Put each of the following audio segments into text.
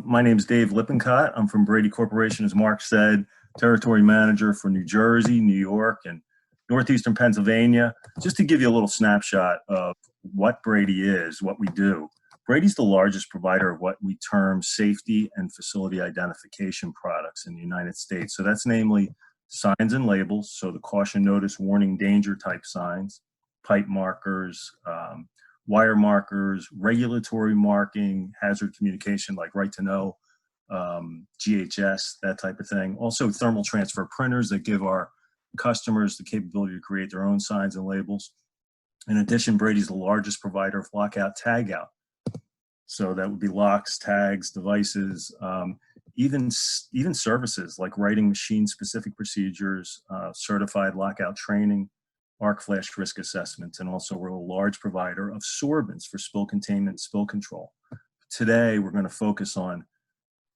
My name is Dave Lippincott. I'm from Brady Corporation, as Mark said, territory manager for New Jersey, New York, and Northeastern Pennsylvania. Just to give you a little snapshot of what Brady is, what we do. Brady's the largest provider of what we term safety and facility identification products in the United States. So that's namely signs and labels, so the caution, notice, warning, danger type signs, pipe markers, wire markers, regulatory marking, hazard communication like right to know, GHS, that type of thing. Also thermal transfer printers that give our customers the capability to create their own signs and labels. In addition, Brady's the largest provider of lockout tagout. So that would be locks, tags, devices, even services like writing machine-specific procedures, certified lockout training, arc flash risk assessments, and also we're a large provider of sorbents for spill containment, spill control. Today, we're going to focus on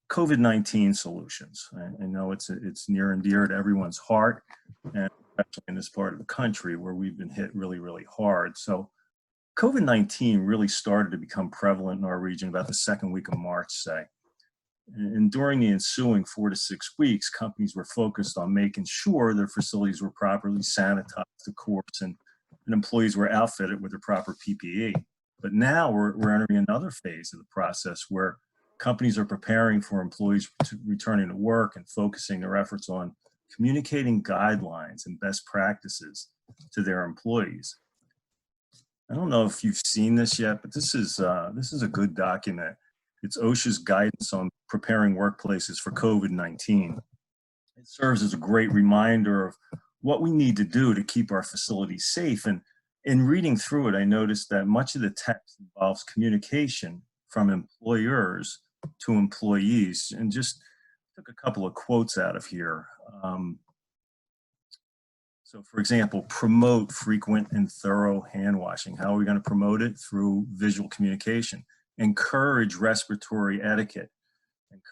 COVID-19 solutions. I know it's near and dear to everyone's heart, and especially in this part of the country where we've been hit really, really hard. So COVID-19 really started to become prevalent in our region about the second week of March, say. And during the ensuing 4 to 6 weeks, companies were focused on making sure their facilities were properly sanitized, of course, and employees were outfitted with the proper PPE. But now we're entering another phase of the process where companies are preparing for employees returning to work and focusing their efforts on communicating guidelines and best practices to their employees. I don't know if you've seen this yet, but this is a good document. It's OSHA's guidance on preparing workplaces for COVID-19. It serves as a great reminder of what we need to do to keep our facilities safe. And in reading through it, I noticed that much of the text involves communication from employers to employees, and just took a couple of quotes out of here. So for example, promote frequent and thorough hand washing. How are we going to promote it? Through visual communication. Encourage respiratory etiquette,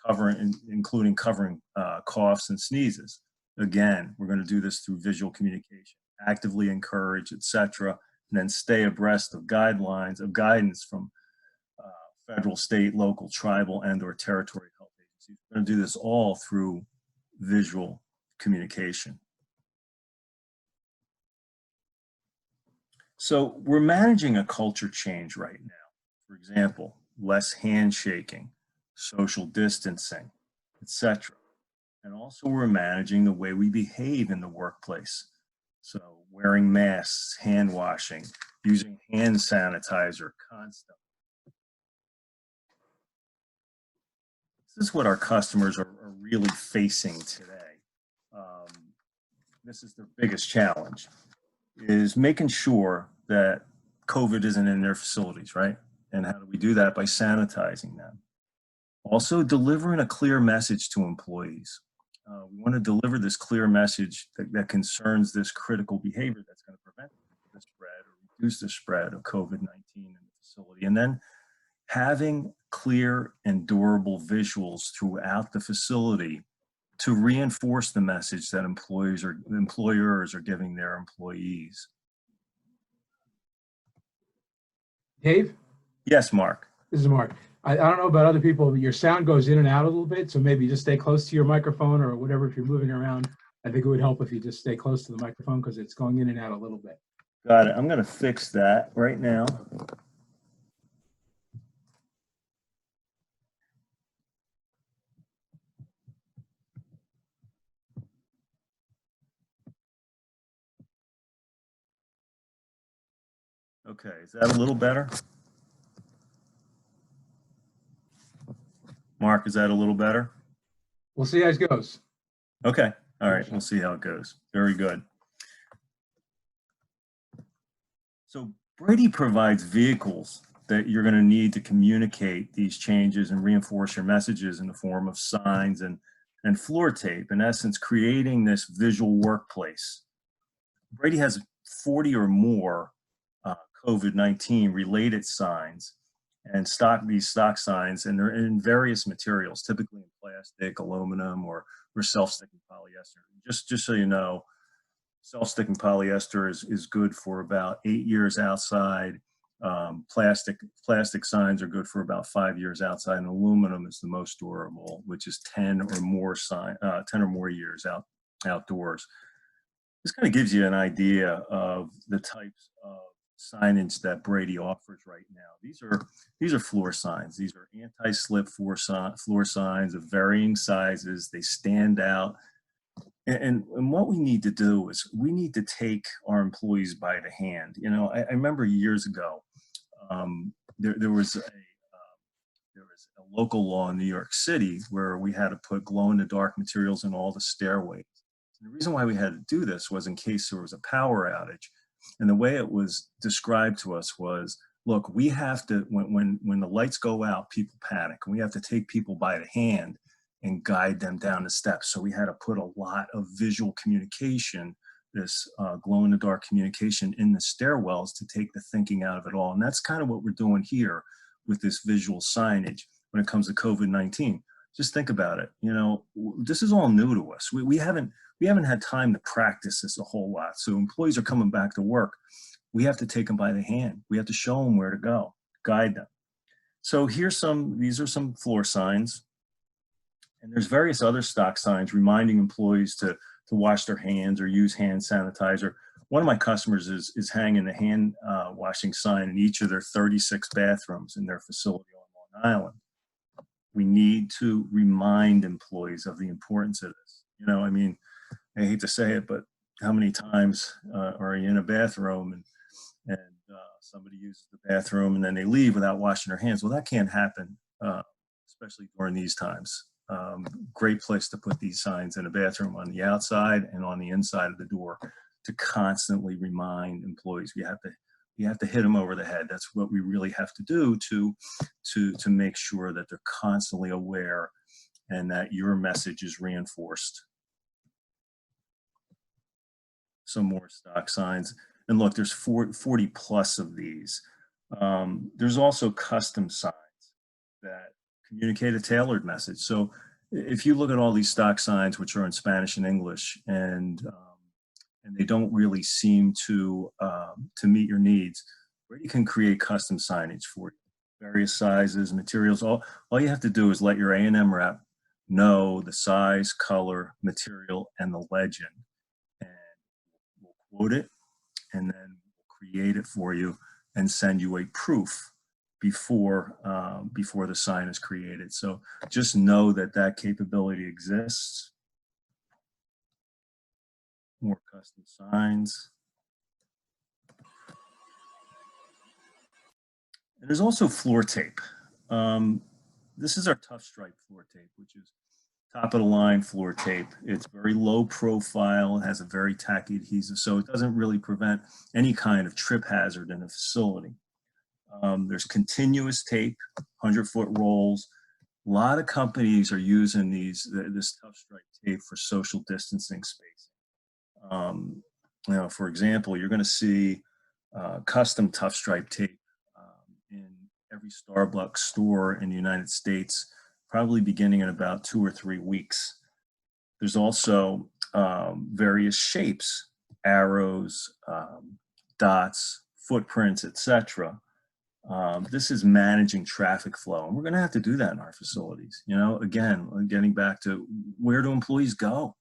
and including covering coughs and sneezes. Again, we're going to do this through visual communication. Actively encourage, etc., and then stay abreast of guidelines, of guidance from federal, state, local, tribal, and/or territory health agencies. We're going to do this all through visual communication. So we're managing a culture change right now. For example, less handshaking, social distancing, etc. And also we're managing the way we behave in the workplace. So wearing masks, hand washing, using hand sanitizer constantly. This is what our customers are really facing today. This is their biggest challenge, is making sure that COVID isn't in their facilities, right? And how do we do that? By sanitizing them. Also, delivering a clear message to employees. We want to deliver this clear message that concerns this critical behavior that's going to prevent the spread or reduce the spread of COVID-19 in the facility. And then having clear and durable visuals throughout the facility to reinforce the message that employers are giving their employees. Dave? Yes, Mark. This is Mark. I don't know about other people, but your sound goes in and out a little bit, so maybe just stay close to your microphone or whatever if you're moving around. I think it would help if you just stay close to the microphone because it's going in and out a little bit. Got it. I'm going to fix that right now. Okay, is that a little better? Mark, is that a little better? We'll see how it goes. Okay, all right, we'll see how it goes. Very good. So Brady provides vehicles that you're going to need to communicate these changes and reinforce your messages in the form of signs and floor tape. In essence, creating this visual workplace. Brady has 40 or more COVID-19 related signs and these stock signs, and they're in various materials, typically in plastic, aluminum, or self-sticking polyester. Just so you know, self-sticking polyester is good for about 8 years outside, Plastic signs are good for about 5 years outside, and aluminum is the most durable, which is 10 or more years outdoors. This kind of gives you an idea of the types of signage that Brady offers right now. These are floor signs. These are anti-slip floor signs of varying sizes. They stand out. And what we need to do is we need to take our employees by the hand. You know, I remember years ago, there was a local law in New York City where we had to put glow-in-the-dark materials in all the stairways. And the reason why we had to do this was in case there was a power outage. And the way it was described to us was, look, we have to, when the lights go out, people panic, and we have to take people by the hand and guide them down the steps. So we had to put a lot of visual communication, this glow-in-the-dark communication in the stairwells to take the thinking out of it all. And that's kind of what we're doing here with this visual signage when it comes to COVID-19. Just think about it. You know, this is all new to us. We haven't had time to practice this a whole lot. So employees are coming back to work. We have to take them by the hand. We have to show them where to go, guide them. So these are some floor signs. And there's various other stock signs reminding employees to wash their hands or use hand sanitizer. One of my customers is hanging a hand washing sign in each of their 36 bathrooms in their facility on Long Island. We need to remind employees of the importance of this. You know, I mean, I hate to say it, but how many times are you in a bathroom and somebody uses the bathroom and then they leave without washing their hands? Well, that can't happen, especially during these times. Great place to put these signs in a bathroom on the outside and on the inside of the door to constantly remind employees. We have to hit them over the head. That's what we really have to do to make sure that they're constantly aware and that your message is reinforced. Some more stock signs. And look, there's 40 plus of these. There's also custom signs that communicate a tailored message. So if you look at all these stock signs, which are in Spanish and English, and they don't really seem to meet your needs, Brady can create custom signage for you. Various sizes, materials. All you have to do is let your A&M rep know the size, color, material, and the legend. And we'll quote it, and then we'll create it for you and send you a proof before the sign is created. So just know that capability exists. More custom signs. And there's also floor tape. This is our tough stripe floor tape, which is top of the line floor tape. It's very low profile. It has a very tacky adhesive, so it doesn't really prevent any kind of trip hazard in a facility. There's continuous tape, 100-foot rolls. A lot of companies are using this tough stripe tape for social distancing spacing. You know, for example, you're going to see custom tough stripe tape in every Starbucks store in the United States, probably beginning in about 2 or 3 weeks. There's also various shapes, arrows, dots, footprints, etc. This is managing traffic flow, and we're going to have to do that in our facilities. You know, again, getting back to where do employees go?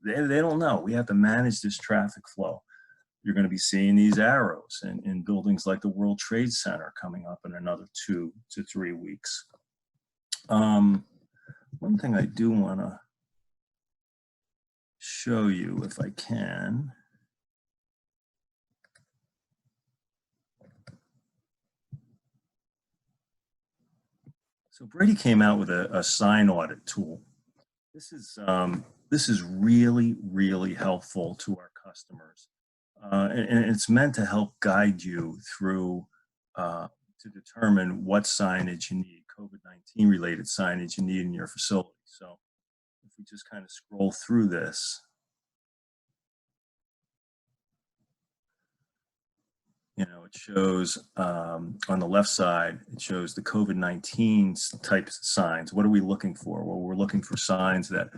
They don't know. We have to manage this traffic flow. You're going to be seeing these arrows in buildings like the World Trade Center coming up in another 2 to 3 weeks. One thing I do want to show you, if I can. So Brady came out with a sign audit tool. This is really, really helpful to our customers. And it's meant to help guide you through to determine what signage you need, COVID-19 related signage you need in your facility. So if we just kind of scroll through this, you know, it shows on the left side, it shows the COVID-19 type signs. What are we looking for? Well, we're looking for signs that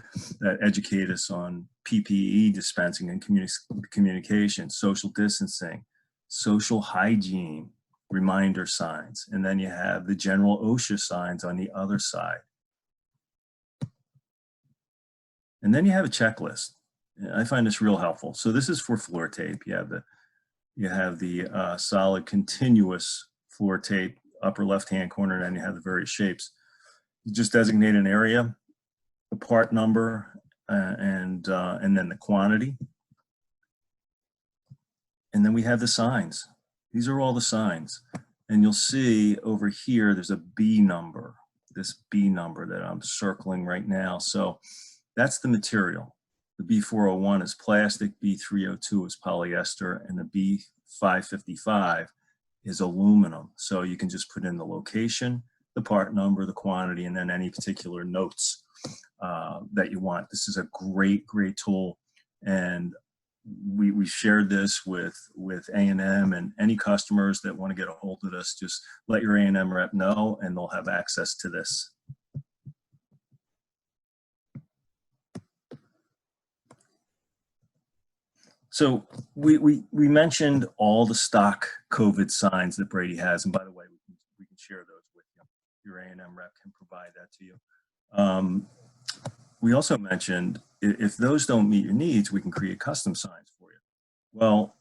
educate us on PPE dispensing and communication, social distancing, social hygiene, reminder signs, and then you have the general OSHA signs on the other side. And then you have a checklist. I find this real helpful. So this is for floor tape. You have the solid continuous floor tape, upper left-hand corner, and then you have the various shapes. You just designate an area, the part number, and then the quantity. And then we have the signs. These are all the signs. And you'll see over here, there's a B number, this B number that I'm circling right now. So that's the material. The B401 is plastic, B302 is polyester, and the B555 is aluminum. So you can just put in the location, the part number, the quantity, and then any particular notes that you want. This is a great tool. And we shared this with A&M, and any customers that want to get a hold of us, just let your A&M rep know and they'll have access to this. So we mentioned all the stock COVID signs that Brady has, and by the way, we can share those with you. Your A&M rep can provide that to you. We also mentioned if those don't meet your needs, we can create custom signs for you. Well,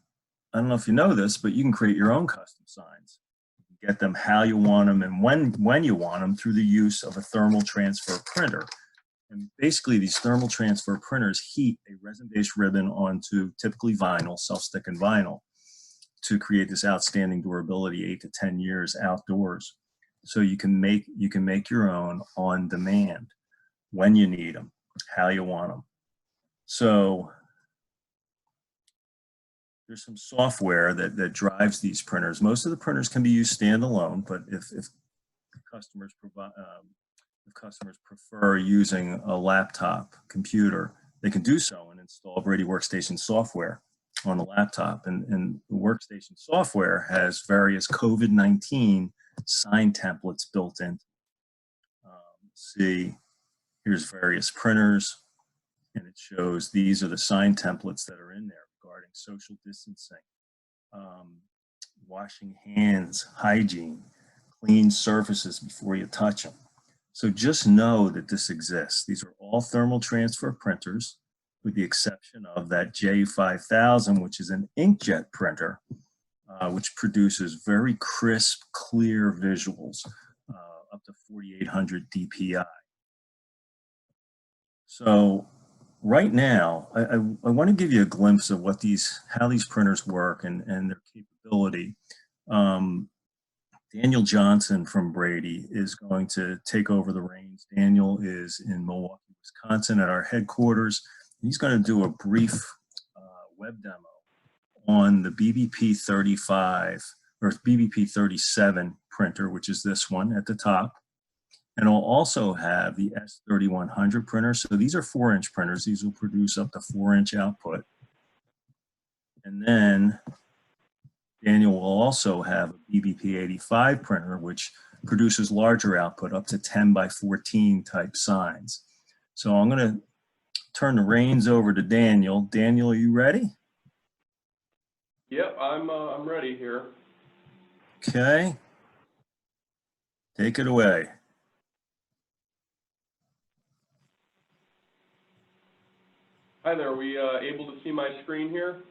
I don't know if you know this, but you can create your own custom signs. You can get them how you want them and when you want them through the use of a thermal transfer printer. And basically, these thermal transfer printers heat a resin-based ribbon onto typically vinyl, self-sticking vinyl, to create this outstanding durability, 8 to 10 years outdoors. So you can make your own on demand when you need them, how you want them. So there's some software that drives these printers. Most of the printers can be used standalone, but if customers prefer using a laptop computer, they can do so and install Brady Workstation software on the laptop. And the Workstation software has various COVID-19 sign templates built in. See, here's various printers, and it shows these are the sign templates that are in there regarding social distancing, washing hands, hygiene, clean surfaces before you touch them. So just know that this exists. These are all thermal transfer printers, with the exception of that J5000, which is an inkjet printer, which produces very crisp, clear visuals, up to 4,800 DPI. So right now, I want to give you a glimpse of how these printers work and their capability. Daniel Johnson from Brady is going to take over the reins. Daniel is in Milwaukee, Wisconsin at our headquarters. He's going to do a brief web demo on the BBP 35 or BBP 37 printer, which is this one at the top. And I'll also have the S3100 printer. So these are 4-inch printers. These will produce up to 4-inch output. And then Daniel will also have a BBP 85 printer, which produces larger output, up to 10 by 14 type signs. So I'm going to turn the reins over to Daniel. Daniel, are you ready? Yep, I'm ready here. Okay. Take it away. Hi there, are we able to see my screen here?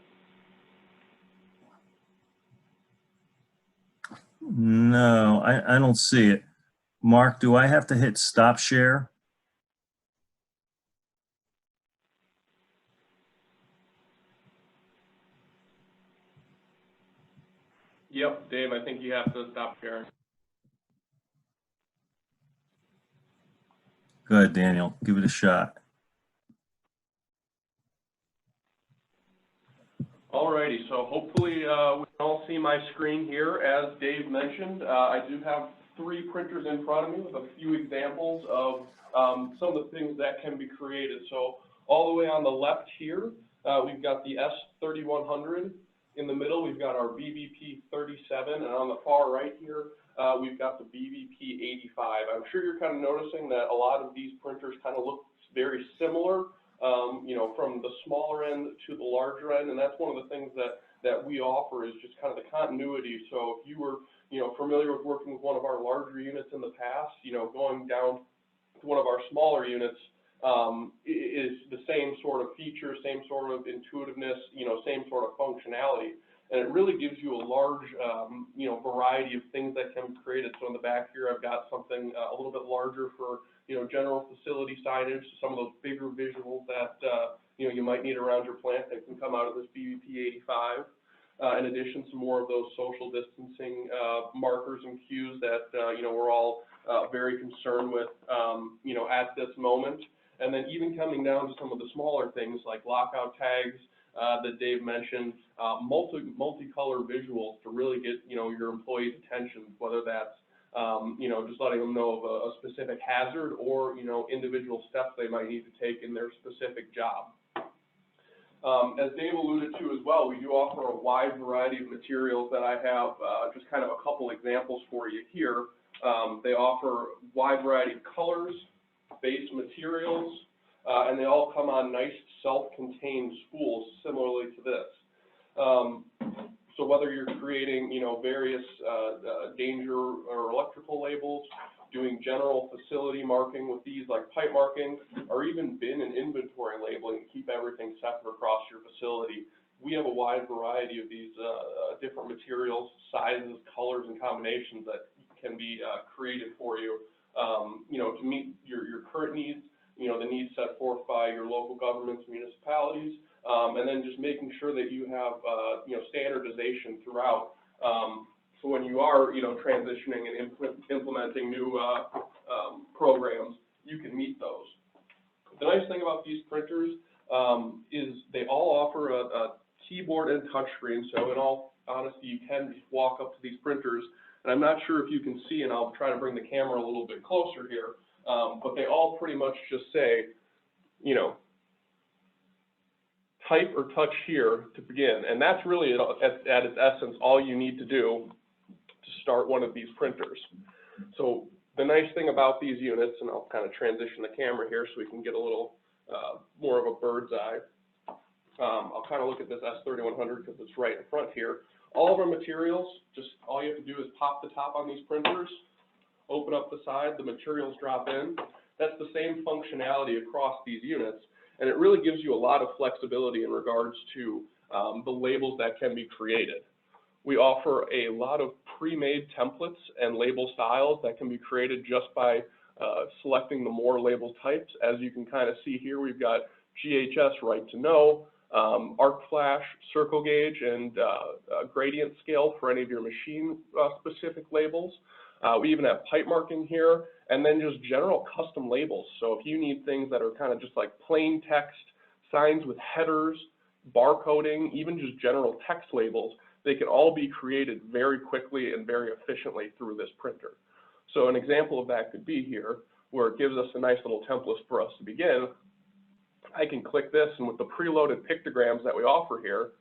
No, I don't see it. Mark, do I have to hit stop share? Yep, Dave, I think you have to stop sharing. Go ahead, Daniel. Give it a shot. Alrighty, so hopefully we can all see my screen here. As Dave mentioned, I do have 3 printers in front of me with a few examples of some of the things that can be created. So all the way on the left here, we've got the S3100. In the middle, we've got our BBP 37, and on the far right here, we've got the BBP 85. I'm sure you're kind of noticing that a lot of these printers kind of look very similar. You know, from the smaller end to the larger end, and that's one of the things that we offer is just kind of the continuity. So if you were, familiar with working with one of our larger units in the past, going down to one of our smaller units is the same sort of feature, same sort of intuitiveness, same sort of functionality. And it really gives you a large, variety of things that can be created. So in the back here, I've got something a little bit larger for, general facility signage, some of those bigger visuals that, you might need around your plant that can come out of this BVP 85. In addition to more of those social distancing markers and cues that, we're all very concerned with, at this moment. And then even coming down to some of the smaller things like lockout tags that Dave mentioned, multicolor visuals to really get, your employees' attention, whether that's, just letting them know of a specific hazard or, individual steps they might need to take in their specific job. As Dave alluded to as well, we do offer a wide variety of materials that I have just kind of a couple examples for you here. They offer a wide variety of colors, base materials, and they all come on nice self-contained spools similarly to this. So whether you're creating, various danger or electrical labels, doing general facility marking with these like pipe marking, or even bin and inventory labeling to keep everything separate across your facility, we have a wide variety of these different materials, sizes, colors, and combinations that can be created for you, to meet your current needs, the needs set forth by your local governments, municipalities, and then just making sure that you have, standardization throughout. So when you are, transitioning and implementing new programs, you can meet those. The nice thing about these printers is they all offer a keyboard and touchscreen. So in all honesty, you can just walk up to these printers, and I'm not sure if you can see, and I'll try to bring the camera a little bit closer here, but they all pretty much just say, type or touch here to begin. And that's really, at its essence, all you need to do to start one of these printers. So the nice thing about these units, and I'll kind of transition the camera here so we can get a little more of a bird's eye. I'll kind of look at this S3100 because it's right in front here. All of our materials, just all you have to do is pop the top on these printers, open up the side, the materials drop in. That's the same functionality across these units. And it really gives you a lot of flexibility in regards to the labels that can be created. We offer a lot of pre-made templates and label styles that can be created just by selecting the more label types. As you can kind of see here, we've got GHS right to know, arc flash, circle gauge, and gradient scale for any of your machine specific labels. We even have pipe marking here, and then just general custom labels. So if you need things that are kind of just like plain text, signs with headers, barcoding, even just general text labels, they can all be created very quickly and very efficiently through this printer. So an example of that could be here, where it gives us a nice little template for us to begin. I can click this, and with the preloaded pictograms that we offer here,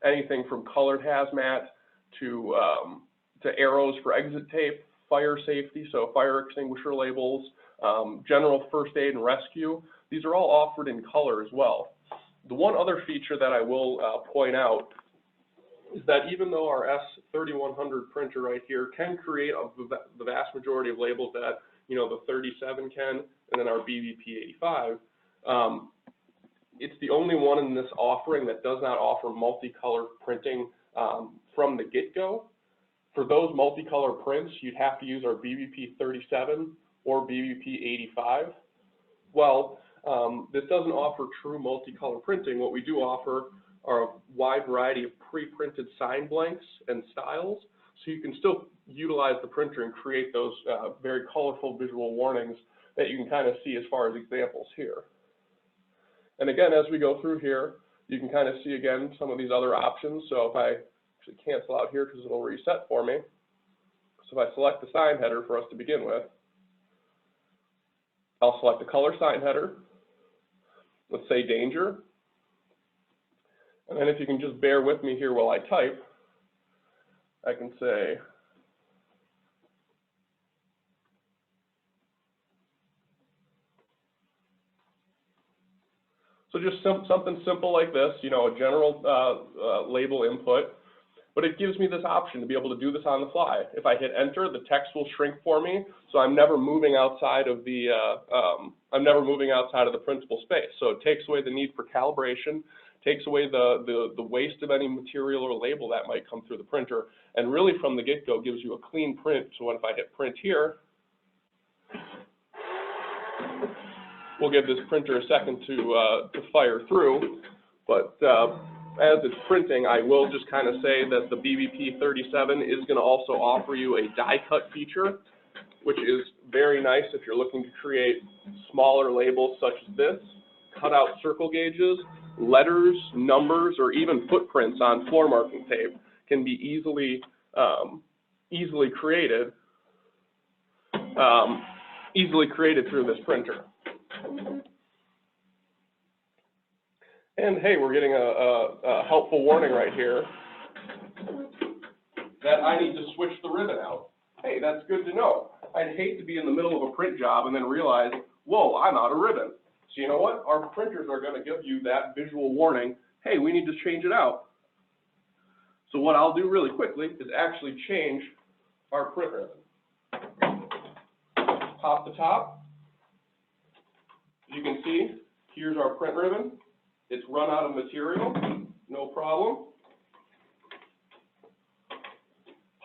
anything from colored hazmat to arrows for exit tape, fire safety, so fire extinguisher labels, general first aid and rescue, these are all offered in color as well. The one other feature that I will point out is that even though our S3100 printer right here can create the vast majority of labels that, the 37 can, and then our BVP 85, it's the only one in this offering that does not offer multicolor printing from the get-go. For those multicolor prints, you'd have to use our BVP 37 or BVP 85. Well, this doesn't offer true multicolor printing. What we do offer are a wide variety of pre-printed sign blanks and styles, so you can still utilize the printer and create those very colorful visual warnings that you can kind of see as far as examples here. And again, as we go through here, you can kind of see again some of these other options. So if I actually cancel out here because it'll reset for me. So if I select the sign header for us to begin with, I'll select the color sign header. Let's say danger. And then if you can just bear with me here while I type, I can say, so just something simple like this, a general label input. but it gives me this option to be able to do this on the fly. If I hit enter, the text will shrink for me, so I'm never moving outside of the printable space. So it takes away the need for calibration, takes away the waste of any material or label that might come through the printer, and really from the get-go gives you a clean print. So if I hit print here, we'll give this printer a second to fire through, but as it's printing, I will just kind of say that the BBP 37 is going to also offer you a die cut feature, which is very nice if you're looking to create smaller labels such as this, cut out circle gauges, letters, numbers, or even footprints on floor marking tape can be easily created through this printer. And hey, we're getting a helpful warning right here that I need to switch the ribbon out. Hey, that's good to know. I'd hate to be in the middle of a print job and then realize, whoa, I'm out of ribbon. So you know what? Our printers are going to give you that visual warning, hey, we need to change it out. So what I'll do really quickly is actually change our print ribbon. Pop the top. As you can see, here's our print ribbon. It's run out of material, no problem.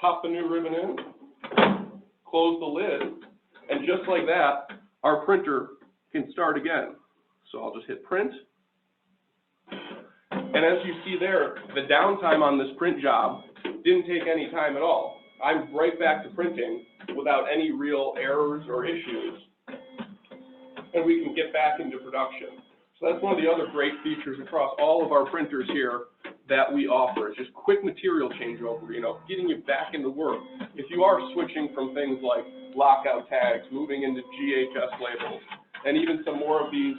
Pop the new ribbon in, close the lid, and just like that, our printer can start again. So I'll just hit print. And as you see there, the downtime on this print job didn't take any time at all. I'm right back to printing without any real errors or issues. And we can get back into production. So that's one of the other great features across all of our printers here that we offer. It's just quick material changeover, you know, getting you back into work. If you are switching from things like lockout tags, moving into GHS labels, and even some more of these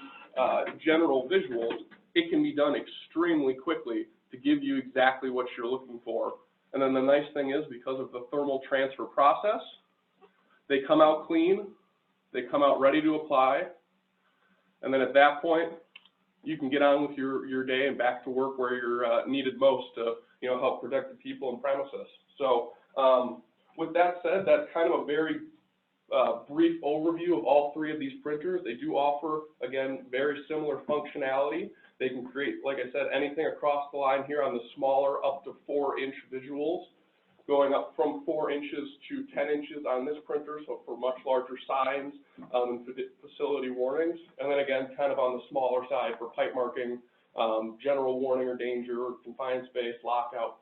general visuals, it can be done extremely quickly to give you exactly what you're looking for. And then the nice thing is, because of the thermal transfer process, they come out clean, they come out ready to apply, and then at that point, you can get on with your day and back to work where you're needed most to, you know, help protect the people and premises. So with that said, that's kind of a very brief overview of all three of these printers. They do offer, again, very similar functionality. They can create, like I said, anything across the line here on the smaller up to 4-inch visuals, going up from 4 inches to 10 inches on this printer, so for much larger signs and facility warnings. And then again, kind of on the smaller side for pipe marking, general warning or danger, or confined space, lockout,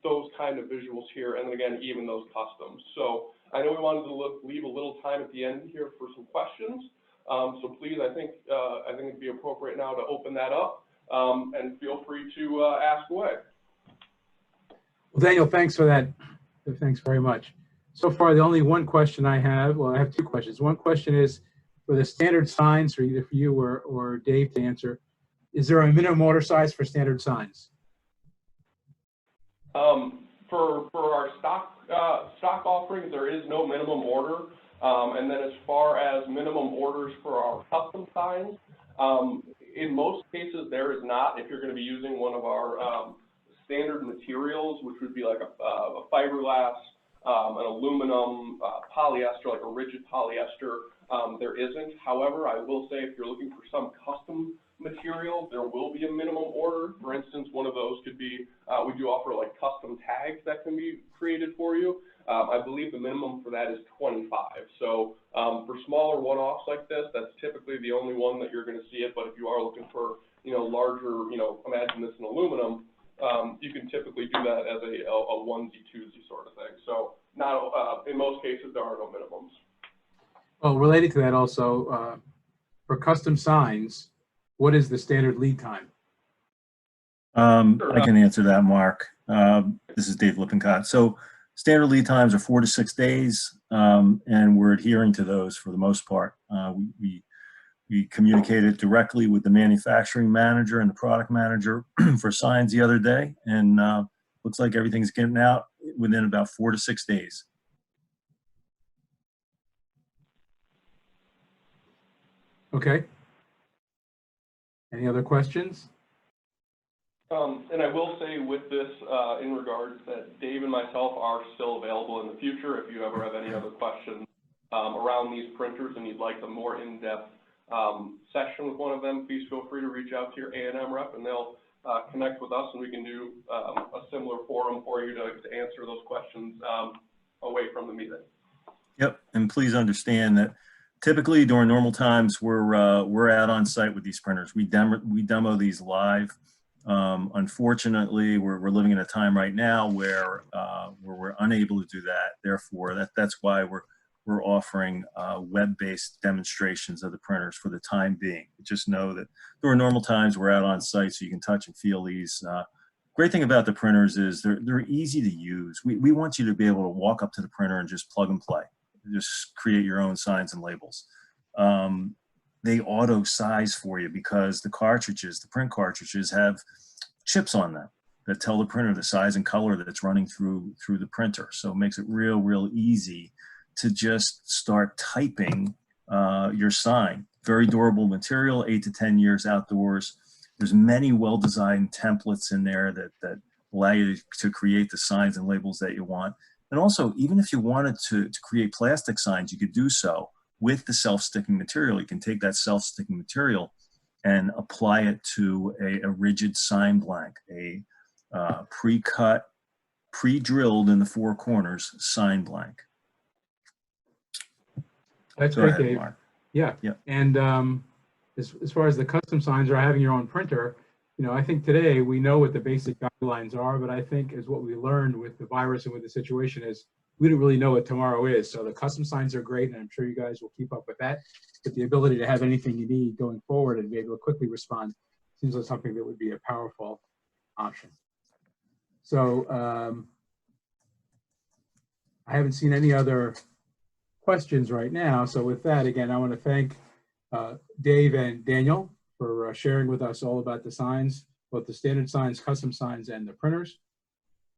those kind of visuals here. And then again, even those customs. So I know we wanted to leave a little time at the end here for some questions. So please, I think it'd be appropriate now to open that up and feel free to ask away. Well, Daniel, thanks for that. Thanks very much. So far, the only one question I have, well, I have two questions. One question is for the standard signs, for either for you or Dave to answer, is there a minimum order size for standard signs? For our stock offerings, there is no minimum order. And then as far as minimum orders for our custom signs, in most cases there is not. If you're going to be using one of our standard materials, which would be like a fiberglass, an aluminum, polyester, like a rigid polyester, there isn't. However, I will say if you're looking for some custom material, there will be a minimum order. For instance, one of those could be, we do offer like custom tags that can be created for you. I believe the minimum for that is 25. So for smaller one-offs like this, that's typically the only one that you're going to see it. But if you are looking for, you know, larger, you know, imagine this in aluminum, you can typically do that as a onesie-twosie sort of thing. So not, in most cases, there are no minimums. Well, related to that also, for custom signs, what is the standard lead time? I can answer that, Mark. This is Dave Lippincott. So standard lead times are 4 to 6 days, and we're adhering to those for the most part. We communicated directly with the manufacturing manager and the product manager for signs the other day, and looks like everything's getting out within about 4 to 6 days. Okay. Any other questions? And I will say with this, in regards that Dave and myself are still available in the future. If you ever have any other questions around these printers and you'd like a more in-depth session with one of them, please feel free to reach out to your A&M rep and they'll connect with us and we can do a similar forum for you to answer those questions away from the meeting. Yep, and please understand that typically during normal times we're out on site with these printers. We demo these live. Unfortunately, we're living in a time right now where we're unable to do that. Therefore, that's why we're offering web-based demonstrations of the printers for the time being. Just know that during normal times we're out on site, so you can touch and feel these. Great thing about the printers is they're easy to use. We want you to be able to walk up to the printer and just plug and play. Just create your own signs and labels. They auto size for you because the cartridges, the print cartridges, have chips on them that tell the printer the size and color that's running through the printer. So it makes it real easy to just start typing your sign. Very durable material, 8 to 10 years outdoors. There's many well-designed templates in there that allow you to create the signs and labels that you want. And also, even if you wanted to create plastic signs, you could do so with the self-sticking material. You can take that self-sticking material and apply it to a rigid sign blank, a pre-cut, pre-drilled in the 4 corners sign blank. That's Go great, ahead, Dave. Mark. Yeah. Yep. And as far as the custom signs or having your own printer, you know, I think today we know what the basic guidelines are, but I think as what we learned with the virus and with the situation is we don't really know what tomorrow is. So the custom signs are great, and I'm sure you guys will keep up with that. But the ability to have anything you need going forward and be able to quickly respond seems like something that would be a powerful option. So I haven't seen any other questions right now. So with that, again, I want to thank Dave and Daniel for sharing with us all about the signs, both the standard signs, custom signs, and the printers.